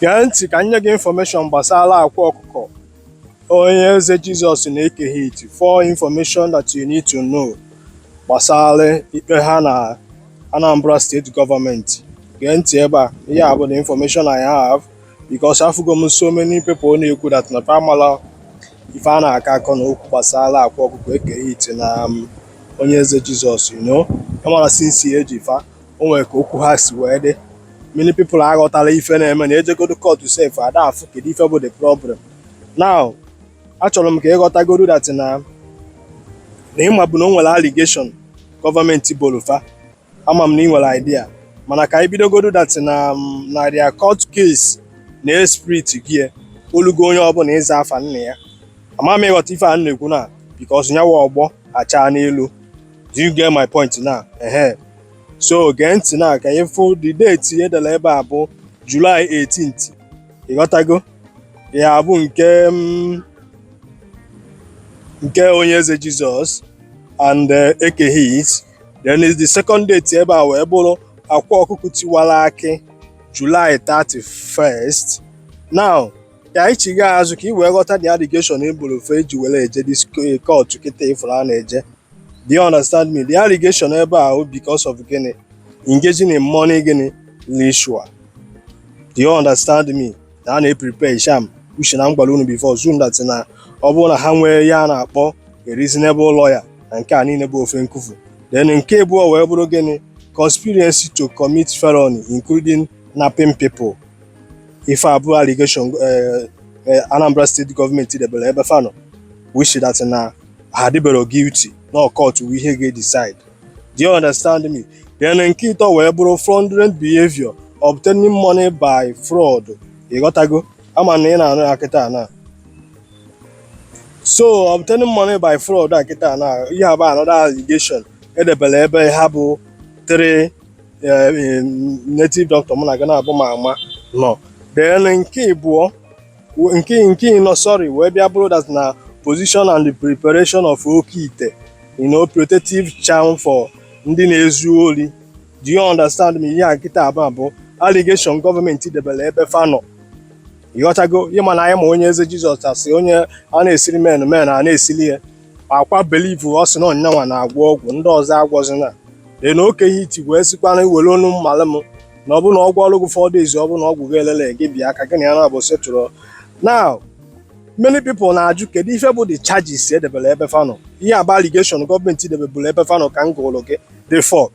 Gee ntị ka nye gị information gbasara Akwaokuko, Onye Eze Jesus na-eke hit. 4 information that you need to know gbasara ikpe ha na Anambra State Government. Gee ntị ebe a, ihe a bụ the information I have because afụgo m so many people na-ekwu that na famala ife a na-aka akọ na okwu gbasara Akwaokuko eke hit na Onye Eze Jesus, amara since eji fa o nwere ka okwu ha si wee dị. Many people aghọtala ife na-eme na ejegodo court sef ada afụ kedu ife bụ the problem. Now achọrọ m ka ịghọtagodo that na ịma bụ na o nwere allegation gọọmenti boro fa, ama m na ị nwere idea, mana ka anyị bidogodo that na their court case na esprit gị olugo onye ọbụla ịza afa nna ya. Ama m ịghọta ife a na-ekwu na because nyawa ọgbọ achaa n'elu. Do you get my point now? So gee ntị na ka anyị fụ the date edela ebe a bụ July 18th. Ịghọtago? Ya bụ nke Onye Eze Jesus and eke hit. Then is the second date ebe a wee bụrụ Akwaokuko tiwara akị July 31st. Now ka anyị chiga azụ ka ị wee ghọta the allegation eboro fe eji were eje this court kịta ifuru a na-eje. Do you understand me? The allegation ebe a because of gịnị? Engaging in money gịnị? Ritual. Do you understand me? Na na-prepare sham uche na mgbara unu before zoom that na ọ bụrụ na ha nwee ya na-akpọ a reasonable lawyer na nke a niile bụ ofe nkufu. Then nke abụọ wee bụrụ gịnị? Conspiracy to commit felony including napping people. Ife abụọ allegation Anambra State Government debere ebe fano which that na ha debere guilty. No court we ihe ga-decide. Do you understand me? Then nke ịtọ wee bụrụ fraudulent behavior, obtaining money by fraud. Ịghọtago? Ama na ị na-anụ ya kịta na. So obtaining money by fraud kịta na ihe abụ another allegation edebere ebe ha bụ 3 native doctor mụ na gị na-abụ ma ama no. Then nke ịbụọ nke ịnọ sorry wee bịa bụrụ that na position and the preparation of oke ite, protective charm for ndị na-ezu ori. Do you understand me? Ihe a nkịta abụ allegation gọọmenti debere ebe fanọ. Ịghọtago? Ihe mana anyị ma Onye Eze Jesus asị onye a na-esiri men a na-esili ya akwa believe ọ sị na ọnyanwa na-agwọ ọgwụ ndị ọzọ agwọzina. Then oke hit wee sikwana iwere onu mmalụ m na ọ bụ na ọgwụ ọrụ gị 4 days ọ bụ na ọgwụ gị elele gị bịa aka gị na ya na-abụ setụrụ. Now many people na-ajụ kedu ife bụ the charges edebere ebe fanọ. Ihe aba allegation gọọmenti debere ebe fanọ ka m gụrụ gị before.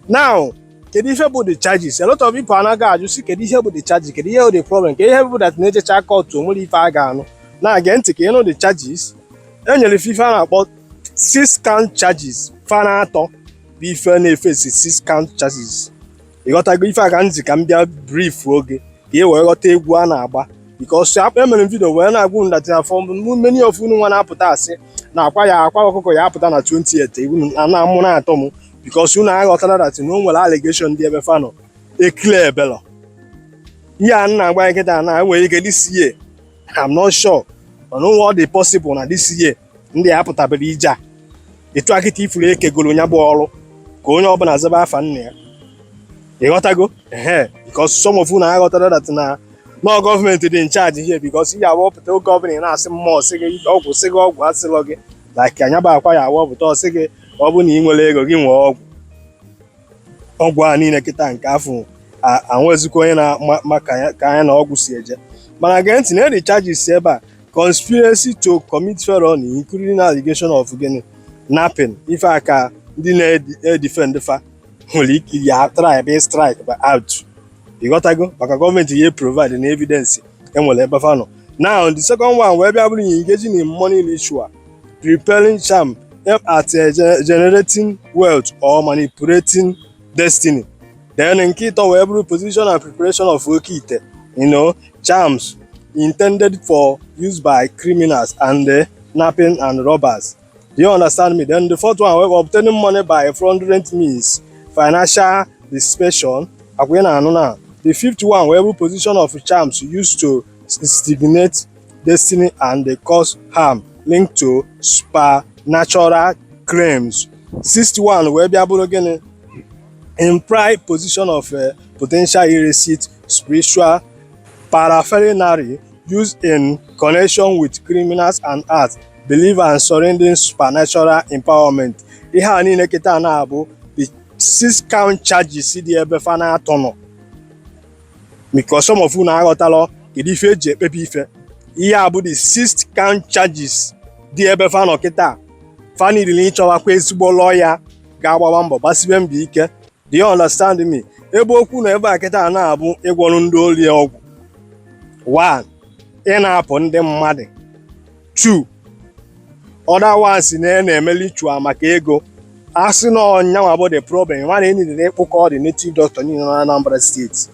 Now kedu ife bụ the charges? A lot of people anaghị ajụ si kedu ihe bụ the charges, kedu ihe bụ the problem, kedu ihe bụ that na-ejecha court onwere ife a ga-anụ. Na-age ntị ka ịnụ the charges. Enyere ife a na-akpọ 6 count charges. Fana atọ bụ ife na-efesi 6 count charges. Ịghọtago ife a ka ntị ka m bịa brief oge ka e wee ghọta egwu a na-agba because emere m video wee na-agwụ ndatina for many of unu nwa na-apụta asị na Akwaokuko ya apụta na 28 na amụ na-atọ m because unu aghọtara that na o nwere allegation dị ebe fanọ ekile ebelo. Ihe a na-agba nkịta na enwere ike this year, I'm not sure mana onwe ọ dị possible na this year ndị a apụtabere ije a etu akịta ifuru ekegoro ya bụ ọrụ ka onye ọbụla zaba afa nna ya. Ịghọtago? Because some of unu aghọtara that na no gọọmenti dị in charge here because ihe awọpụta gọvanọ na-asị mmụọ sị gị ọgwụ sị gị ọgwụ asịlọ gị like anya bụ akwa ya awọpụta ọsị gị ọ bụ na ị nwere ego gị nwee ọgwụ a niile kịta nke afọ anwezikwa onye na-ama ka anya na ọgwụ si eje. Mana gee ntị na the charges ebe a conspiracy to commit felony including allegation of gịnị napping. Ife aka ndị na-edefend fa nwere ike ya try be strike by out. Ịghọtago? Maka gọọmenti ya provide na evidence enwere ebe fanọ. Now the second one wee bịa bụrụ engaging in money ritual, preparing charm at generating wealth or manipulating destiny. Then nke ịtọ wee bụrụ position and preparation of oke ite, charms intended for use by criminals and napping and robbers. Do you understand me? Then the fourth one wee obtaining money by fraudulent means, financial dissipation. Now the fifth one wee bụrụ position of charms used to instigate destiny and cause harm linked to supernatural claims. 61 wee bịa bụrụ gịnị? Implied position of potential illicit spiritual paraphernalia used in connection with criminals and arts, belief and surrendering supernatural empowerment. Ihe a niile kịta na-abụ the 6 count charges dị ebe fa na-atọ nọ, because some of you na-aghọtala kedu ife eji ekpebi ife. Ihe a bụ the 6 count charges dị ebe fa nọ kịta. Fa niile ịchọwakwa ezigbo lawyer ga-agbawa mbọ gbasibe mbọ ike. Do you understand me? Ebe okwu na ebe a kịta na-abụ ịgwọrọ ndị ori ọgwụ. 1. Ị na-apụ ndị mmadụ. 2. Other ones na-eme ritual maka ego. Asị na ọnyanwa bụ the problem, mana enidere ịkpụkọ the native doctor niile na Anambra steeti,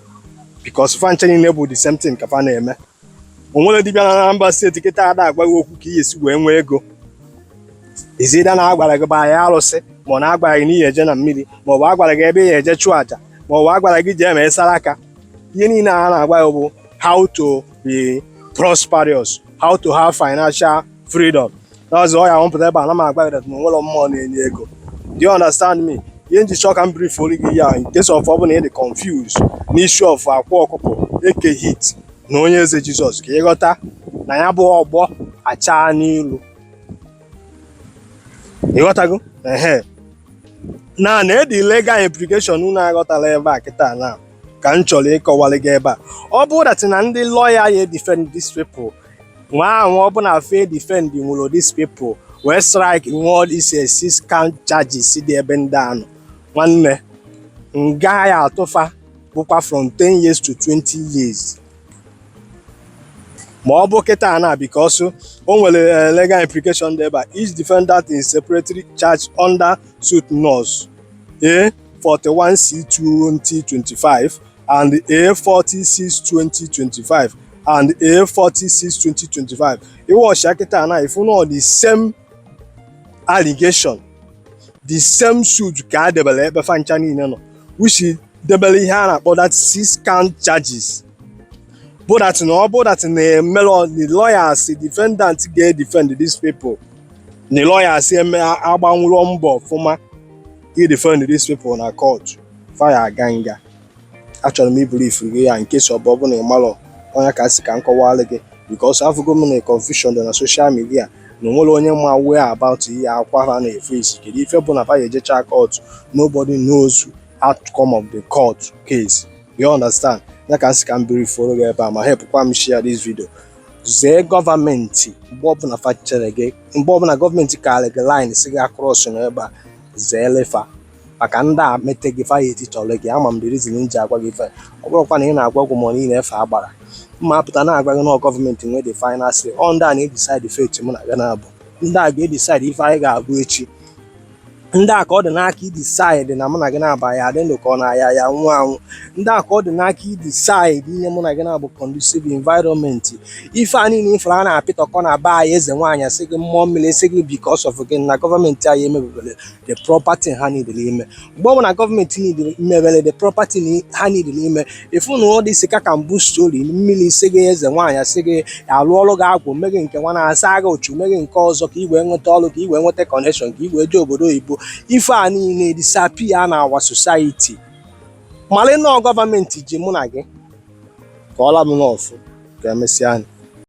because fancha niile bụ the same thing ka fa na-eme. Onwere dibịa na Anambra steeti kịta ada agwaghị okwu ka ị esi wee nwee ego. Izida na agwara gị baa ya arụsị, ma ọ na-agwara gị na ihe eje na mmiri, ma ọ bụ agwara gị ebe ihe eje chụọ aja, ma ọ bụ agwara gị jee mee saraka. Ihe niile a na-agwa gị bụ how to be prosperous, how to have financial freedom. That's all I want to tell you. I'm agwa that no one money na-enye ego. Do you understand me? Ihe nji chọ ka m brief for gị ya in case of ọbụna ị dị confused n'issue of Akwaokuko eke hit na onye Eze Jesus, ka ịghọta na ya bụ ọgbọ achaa n'ilu. Ịghọtago? Na the legal implication unu aghọtala ebe a kịta na ka m chọrọ ịkọwara gị ebe a. Ọ bụrụ that na ndị lawyer ya defend these people, nwa ahụ ọ bụ na fe defend nwụrụ these people wee strike nwa this 6 count charges dị ebe ndị anọ, nwanne nga ya atụfa bụkwa from 10 years to 20 years. Ma ọ bụ kịta na because o nwere legal implication dị ebe a. Each defendant is separately charged under suit nurse A41C2025 and A462025 and A462025. It was Shakita na if you know the same allegation, the same suit ka develop fanchani no, which is develop here about that 6 count charges. But that no, but that the lawyers, the defendant get defend these people. The lawyers say agbanwụrụ former he defend these people in a court. Fire ganga. Actually, me believe in case of Bob and Malo. Onye ka si ka nkọwala gị because I've got a confusion on social media. No more onye ma aware about ihe akwa ha na-face. Kedu ife bụ na fa ejecha court, nobody knows outcome of the court case. You understand? Ya ka si ka m brief for gị ebe a ma help kwa m share this video. Zee gọọmenti mgbe ọbụla fa chere gị, mgbe ọbụla gọọmenti ka gị line si gị across n'ebe a, zee lefa maka ndị a mete gị fa etichọrọ gị. Ama m the reason nji agwa gị fe. Ọ bụrụkwa na ị na-agwa ọgwụ ma niile efe agbara, mma apụta na-agwa gị na gọọmenti nwee the final say. Ndị a na-edecide the fate mụ na gị na-abụ. Ndị a ga-edecide ife anyị ga-abụ echi. Ndị a ka ọ dị n'aka idecide na mụ na gị na-aba ya adị ndụ ka ọ na-aya ya nwụ anwụ. Ndị a ka ọ dị n'aka idecide ihe mụ na gị na-abụ conducive environment. Ife a niile ifere a na-apịtọkọ na be anyị eze nwaanyị sị gị mmụọ mmiri sị gị because of gị na gọọmenti anyị emebebere the property ha niile ime. Mgbe ọ bụ na gọọmenti mebere the property ha niile ime, ifu na ọ dị isi ka mbụ story mmiri sị gị eze nwaanyị sị gị alụ ọrụ gị agwụ megị nke nwa na-asa gị ochu megị nke ọzọ ka i wee nweta ọrụ, ka i wee nweta connection, ka i wee jee obodo oyibo. Ife a niile disappear na our society. Mali no gọọmenti ji mụ na gị ka ọla m n'ọfụ ka emesịa.